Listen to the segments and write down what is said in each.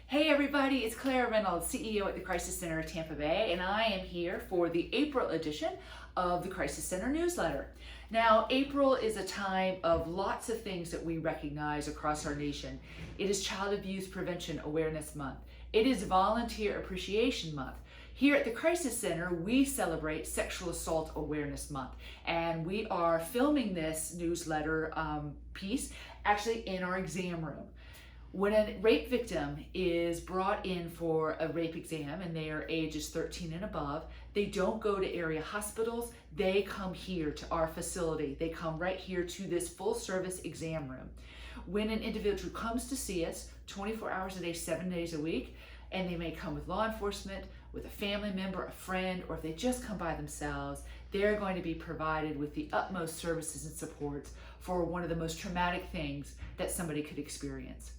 Hey everybody, it's Claire Reynolds, CEO at the Crisis Center of Tampa Bay, and I am here for the April edition of the Crisis Center newsletter. Now, April is a time of lots of things that we recognize across our nation. It is Child Abuse Prevention Awareness Month. It is Volunteer Appreciation Month. Here at the Crisis Center, we celebrate Sexual Assault Awareness Month, and we are filming this newsletter piece actually in our exam room. When a rape victim is brought in for a rape exam and they are ages 13 and above, they don't go to area hospitals, they come here to our facility. They come right here to this full service exam room. When an individual comes to see us 24 hours a day, 7 days a week, and they may come with law enforcement, with a family member, a friend, or if they just come by themselves, they're going to be provided with the utmost services and supports for one of the most traumatic things that somebody could experience.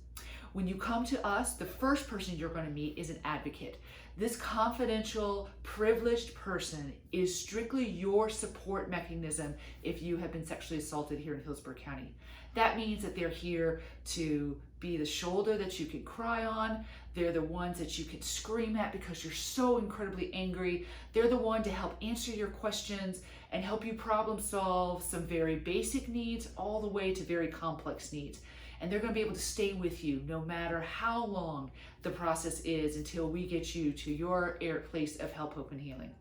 When you come to us, the first person you're going to meet is an advocate. This confidential, privileged person is strictly your support mechanism if you have been sexually assaulted here in Hillsborough County. That means that they're here to be the shoulder that you can cry on. They're the ones that you can scream at because you're so incredibly angry. They're the one to help answer your questions and help you problem solve some very basic needs all the way to very complex needs. And they're going to be able to stay with you no matter how long the process is until we get you to your place of help, hope, and healing.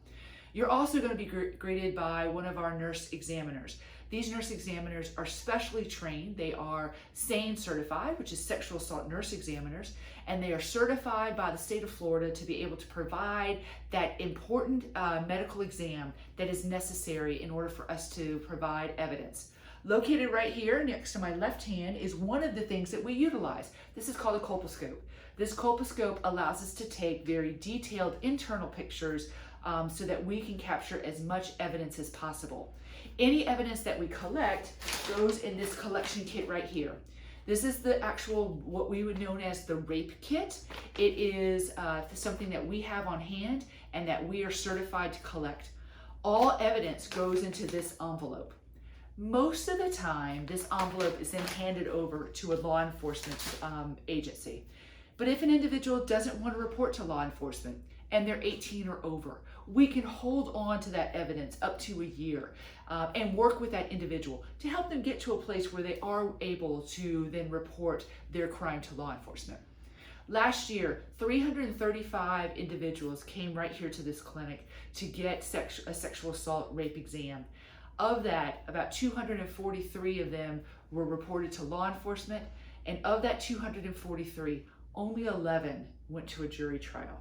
You're also going to be greeted by one of our nurse examiners. These nurse examiners are specially trained. They are SANE certified, which is sexual assault nurse examiners, and they are certified by the state of Florida to be able to provide that important medical exam that is necessary in order for us to provide evidence. Located right here next to my left hand is one of the things that we utilize. This is called a colposcope. This colposcope allows us to take very detailed internal pictures so that we can capture as much evidence as possible. Any evidence that we collect goes in this collection kit right here. This is the actual, what we would know as the rape kit. It is something that we have on hand and that we are certified to collect. All evidence goes into this envelope. Most of the time, this envelope is then handed over to a law enforcement agency. But if an individual doesn't want to report to law enforcement and they're 18 or over, we can hold on to that evidence up to a year and work with that individual to help them get to a place where they are able to then report their crime to law enforcement. Last year, 335 individuals came right here to this clinic to get a sexual assault rape exam. Of that, about 243 of them were reported to law enforcement, and of that 243, only 11 went to a jury trial.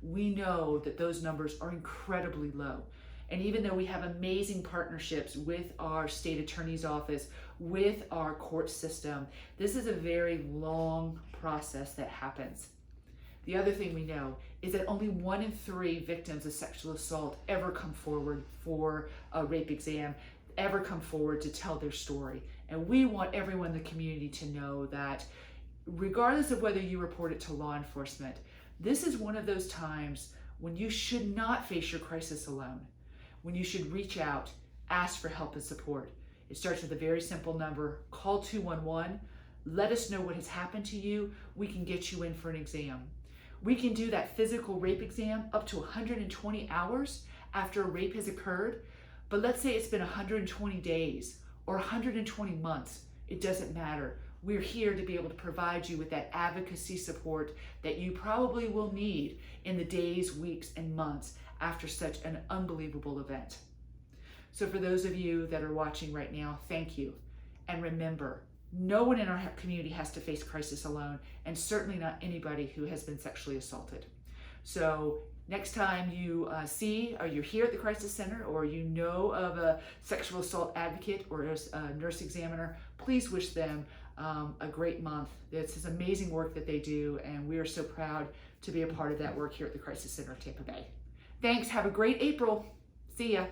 We know that those numbers are incredibly low. And even though we have amazing partnerships with our state attorney's office, with our court system, this is a very long process that happens. The other thing we know is that only 1 in 3 victims of sexual assault ever come forward for a rape exam, ever come forward to tell their story. And we want everyone in the community to know that regardless of whether you report it to law enforcement, this is one of those times when you should not face your crisis alone, when you should reach out, ask for help and support. It starts with a very simple number, call 211, let us know what has happened to you, we can get you in for an exam. We can do that physical rape exam up to 120 hours after a rape has occurred. But let's say it's been 120 days or 120 months. It doesn't matter. We're here to be able to provide you with that advocacy support that you probably will need in the days, weeks, and months after such an unbelievable event. So for those of you that are watching right now, thank you. And remember, no one in our community has to face crisis alone, and certainly not anybody who has been sexually assaulted. So next time you see or you're here at the Crisis Center or you know of a sexual assault advocate or a nurse examiner, please wish them a great month. This is amazing work that they do, and we are so proud to be a part of that work here at the Crisis Center of Tampa Bay. Thanks. Have a great April. See ya.